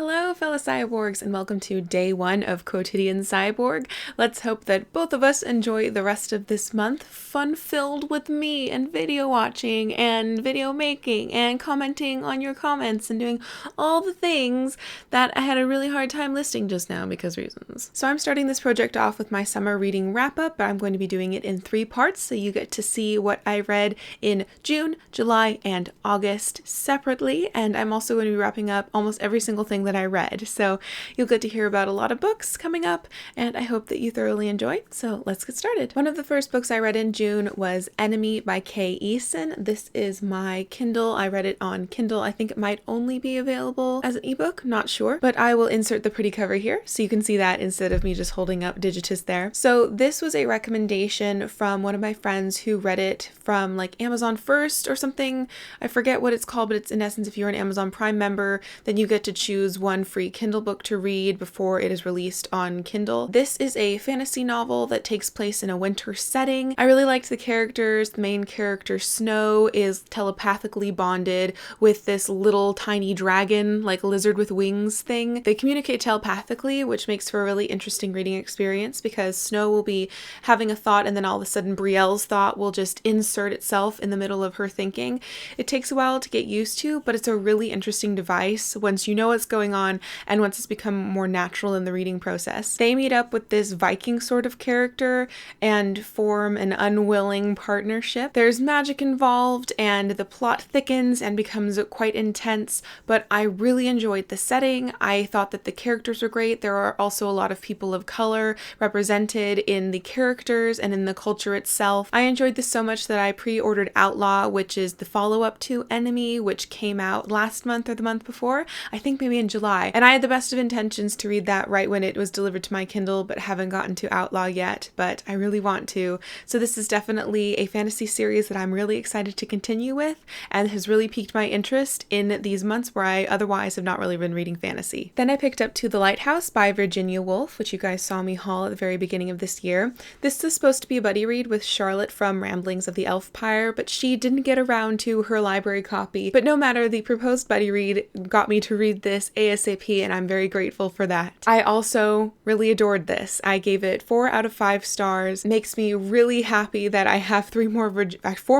Hello, fellow cyborgs, and welcome to day one of Quotidian Cyborg. Let's hope that both of us enjoy the rest of this month, fun-filled with me and video watching and video making and commenting on your comments and doing all the things that I had a really hard time listing just now because reasons. So I'm starting this project off with my summer reading wrap-up, but I'm going to be doing it in 3 parts, so you get to see what I read in June, July, and August separately, and I'm also going to be wrapping up almost every single thing that I read. So you'll get to hear about a lot of books coming up, and I hope that you thoroughly enjoy. So let's get started. One of the first books I read in June was Enemy by Kay Eason. This is my Kindle. I read it on Kindle. I think it might only be available as an ebook, not sure, but I will insert the pretty cover here so you can see that instead of me just holding up Digitus there. So this was a recommendation from one of my friends who read it from like Amazon First or something. I forget what it's called, but it's in essence, if you're an Amazon Prime member, then you get to choose one free Kindle book to read before it is released on Kindle. This is a fantasy novel that takes place in a winter setting. I really liked the characters. The main character, Snow, is telepathically bonded with this little tiny dragon, like lizard with wings thing. They communicate telepathically, which makes for a really interesting reading experience because Snow will be having a thought and then all of a sudden Brielle's thought will just insert itself in the middle of her thinking. It takes a while to get used to, but it's a really interesting device once you know what's going on and once it's become more natural in the reading process. They meet up with this Viking sort of character and form an unwilling partnership. There's magic involved and the plot thickens and becomes quite intense, but I really enjoyed the setting. I thought that the characters were great. There are also a lot of people of color represented in the characters and in the culture itself. I enjoyed this so much that I pre-ordered Outlaw, which is the follow-up to Enemy, which came out last month or the month before. I think maybe in July. And I had the best of intentions to read that right when it was delivered to my Kindle, but haven't gotten to Outlaw yet, but I really want to. So this is definitely a fantasy series that I'm really excited to continue with and has really piqued my interest in these months where I otherwise have not really been reading fantasy. Then I picked up To the Lighthouse by Virginia Woolf, which you guys saw me haul at the very beginning of this year. This is supposed to be a buddy read with Charlotte from Ramblings of the Elfpire, but she didn't get around to her library copy. But no matter, the proposed buddy read got me to read this ASAP, and I'm very grateful for that. I also really adored this. I gave it 4 out of 5 stars. Makes me really happy that I have 4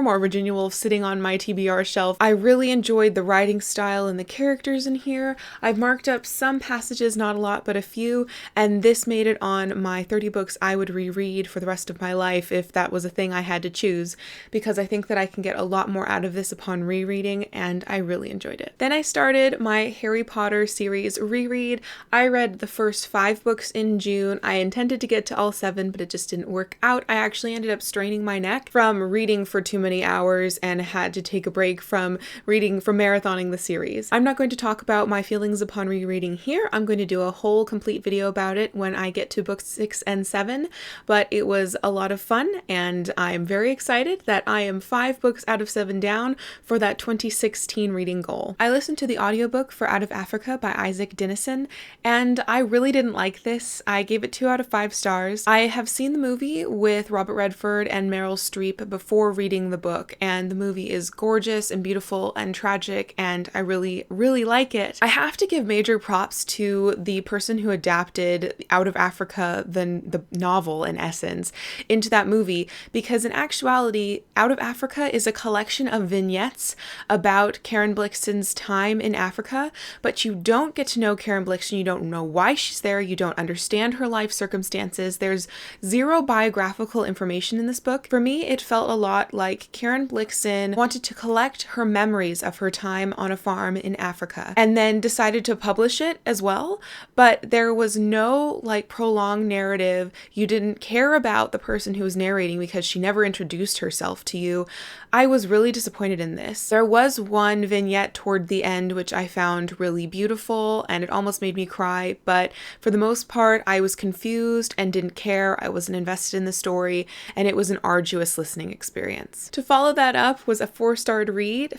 more Virginia Woolf sitting on my TBR shelf. I really enjoyed the writing style and the characters in here. I've marked up some passages, not a lot, but a few, and this made it on my 30 books I would reread for the rest of my life if that was a thing I had to choose, because I think that I can get a lot more out of this upon rereading, and I really enjoyed it. Then I started my Harry Potter series reread. I read the first 5 books in June. I intended to get to all 7, but it just didn't work out. I actually ended up straining my neck from reading for too many hours and had to take a break from marathoning the series. I'm not going to talk about my feelings upon rereading here. I'm going to do a whole complete video about it when I get to books 6 and 7, but it was a lot of fun, and I'm very excited that I am 5 books out of 7 down for that 2016 reading goal. I listened to the audiobook for Out of Africa by Isaac Dinesen, and I really didn't like this. I gave it 2 out of 5 stars. I have seen the movie with Robert Redford and Meryl Streep before reading the book, and the movie is gorgeous and beautiful and tragic, and I really, really like it. I have to give major props to the person who adapted Out of Africa, the novel in essence, into that movie, because in actuality, Out of Africa is a collection of vignettes about Karen Blixen's time in Africa, but you don't get to know Karen Blixen. You don't know why she's there. You don't understand her life circumstances. There's 0 biographical information in this book. For me, it felt a lot like Karen Blixen wanted to collect her memories of her time on a farm in Africa and then decided to publish it as well, but there was no like prolonged narrative. You didn't care about the person who was narrating because she never introduced herself to you. I was really disappointed in this. There was one vignette toward the end which I found really beautiful and it almost made me cry, but for the most part I was confused and didn't care. I wasn't invested in the story, and it was an arduous listening experience. To follow that up was a 4-starred read.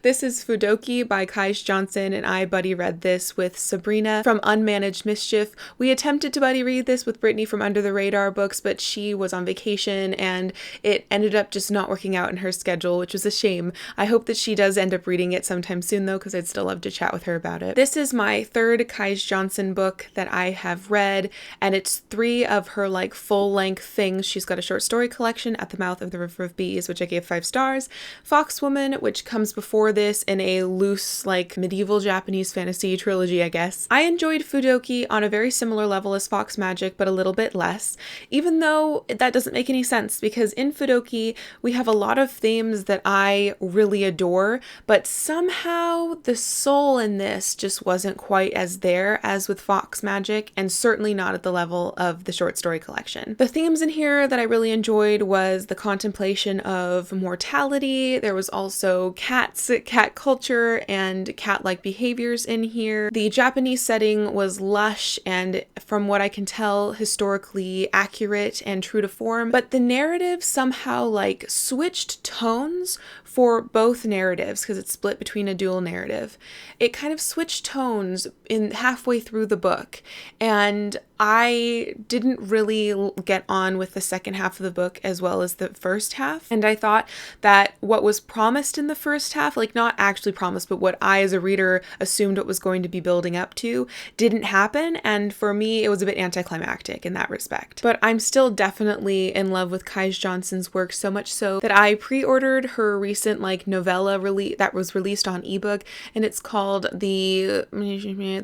This is Fudoki by Kaish Johnson, and I buddy read this with Sabrina from Unmanaged Mischief. We attempted to buddy read this with Brittany from Under the Radar Books, but she was on vacation and it ended up just not working out in her schedule, which was a shame. I hope that she does end up reading it sometime soon though, because I'd still love to chat with her about it. this is my third Kaij Johnson book that I have read, and it's 3 of her like full-length things. She's got a short story collection, At the Mouth of the River of Bees, which I gave 5 stars, Foxwoman, which comes before this in a loose like medieval Japanese fantasy trilogy, I guess. I enjoyed Fudoki on a very similar level as Fox Magic, but a little bit less, even though that doesn't make any sense because in Fudoki we have a lot of themes that I really adore, but somehow the soul in this just wasn't quite as there as with Fox Magic, and certainly not at the level of the short story collection. The themes in here that I really enjoyed was the contemplation of mortality. There was also cats, cat culture, and cat-like behaviors in here. The Japanese setting was lush and, from what I can tell, historically accurate and true to form, but the narrative somehow like switched tones for both narratives because it's split between a dual narrative. It kind of switched tones in halfway through the book, and I didn't really get on with the second half of the book as well as the first half. And I thought that what was promised in the first half, like not actually promised, but what I as a reader assumed it was going to be building up to, didn't happen. And for me, it was a bit anticlimactic in that respect. But I'm still definitely in love with Kaij Johnson's work, so much so that I pre-ordered her recent like novella that was released on ebook, and it's called The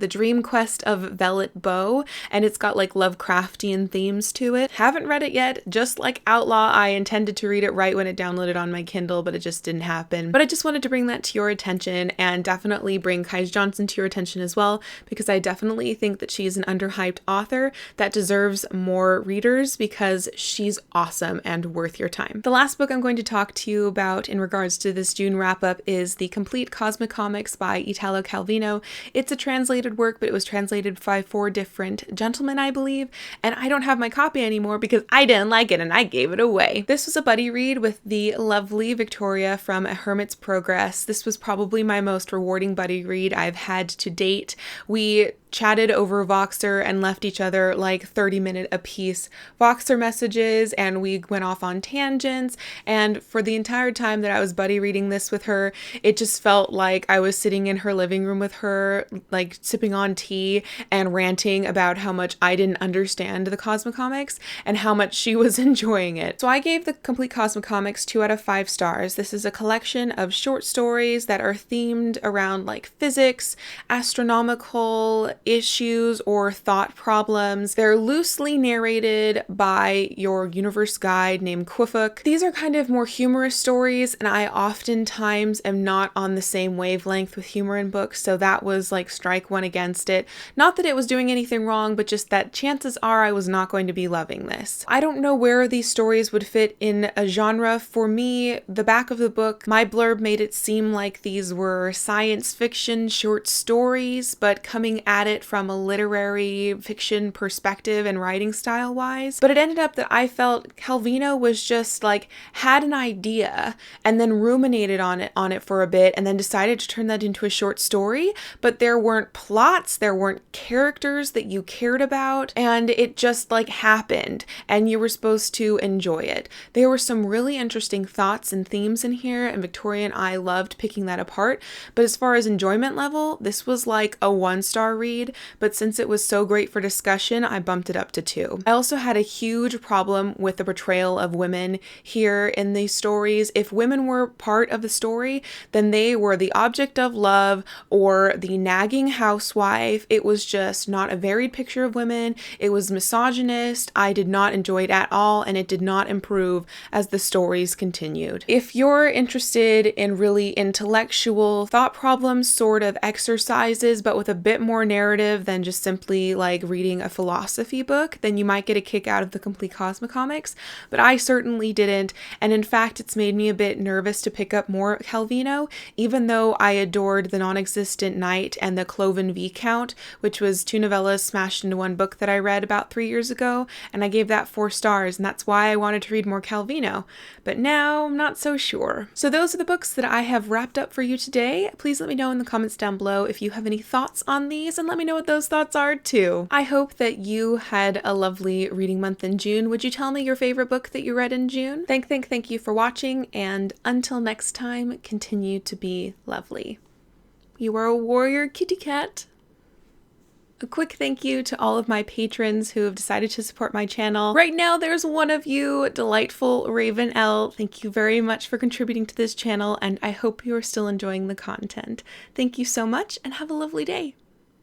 Dream Quest of Velvet Bow, and it's got like Lovecraftian themes to it. Haven't read it yet. Just like Outlaw, I intended to read it right when it downloaded on my Kindle, but it just didn't happen. But I just wanted to bring that to your attention, and definitely bring Kaij Johnson to your attention as well, because I definitely think that she's an underhyped author that deserves more readers because she's awesome and worth your time. The last book I'm going to talk to you about in regards to this June wrap-up is The Complete Cosmic Comics by Italo Calvino. It's a translated work, but it was translated by 4 different gentlemen, I believe, and I don't have my copy anymore because I didn't like it and I gave it away. This was a buddy read with the lovely Victoria from A Hermit's Progress. This was probably my most rewarding buddy read I've had to date. We chatted over Voxer and left each other like 30-minute apiece Voxer messages, and we went off on tangents, and for the entire time that I was buddy reading this with her, it just felt like I was sitting in her living room with her, like sipping on tea and ranting about how much I didn't understand the Cosmic Comics and how much she was enjoying it. So I gave the Complete Cosmic Comics 2 out of 5 stars. This is a collection of short stories that are themed around like physics, astronomical issues, or thought problems. They're loosely narrated by your universe guide named Quifuk. These are kind of more humorous stories, and I oftentimes am not on the same wavelength with humor in books, so that was like strike one against it. Not that it was doing anything wrong, but just that chances are I was not going to be loving this. I don't know where these stories would fit in a genre. For me, the back of the book, my blurb made it seem like these were science fiction short stories, but coming at it from a literary fiction perspective and writing style wise. But it ended up that I felt Calvino was just like had an idea and then ruminated on it for a bit and then decided to turn that into a short story, but there weren't plots, there weren't characters that you cared about, and it just like happened and you were supposed to enjoy it. There were some really interesting thoughts and themes in here, and Victoria and I loved picking that apart, but as far as enjoyment level, this was like a 1-star read, but since it was so great for discussion, I bumped it up to 2. I also had a huge problem with the portrayal of women here in these stories. If women were part of the story, then they were the object of love or the nagging housewife. It was just not a varied picture of women. It was misogynist. I did not enjoy it at all, and it did not improve as the stories continued. If you're interested in really intellectual thought problems sort of exercises, but with a bit more narrative than just simply like reading a philosophy book, then you might get a kick out of the Complete Cosmic Comics, but I certainly didn't, and in fact it's made me a bit nervous to pick up more Calvino, even though I adored The Non-Existent Night and The Cloven Viscount, which was 2 novellas smashed into one book that I read about 3 years ago, and I gave that 4 stars, and that's why I wanted to read more Calvino, but now I'm not so sure. So those are the books that I have wrapped up for you today. Please let me know in the comments down below if you have any thoughts on these, and let me know what those thoughts are too. I hope that you had a lovely reading month in June. Would you tell me your favorite book that you read in June? Thank you for watching, and until next time, continue to be lovely. You are a warrior, kitty cat. A quick thank you to all of my patrons who have decided to support my channel. Right now, there's one of you, Delightful Raven L. Thank you very much for contributing to this channel, and I hope you are still enjoying the content. Thank you so much, and have a lovely day.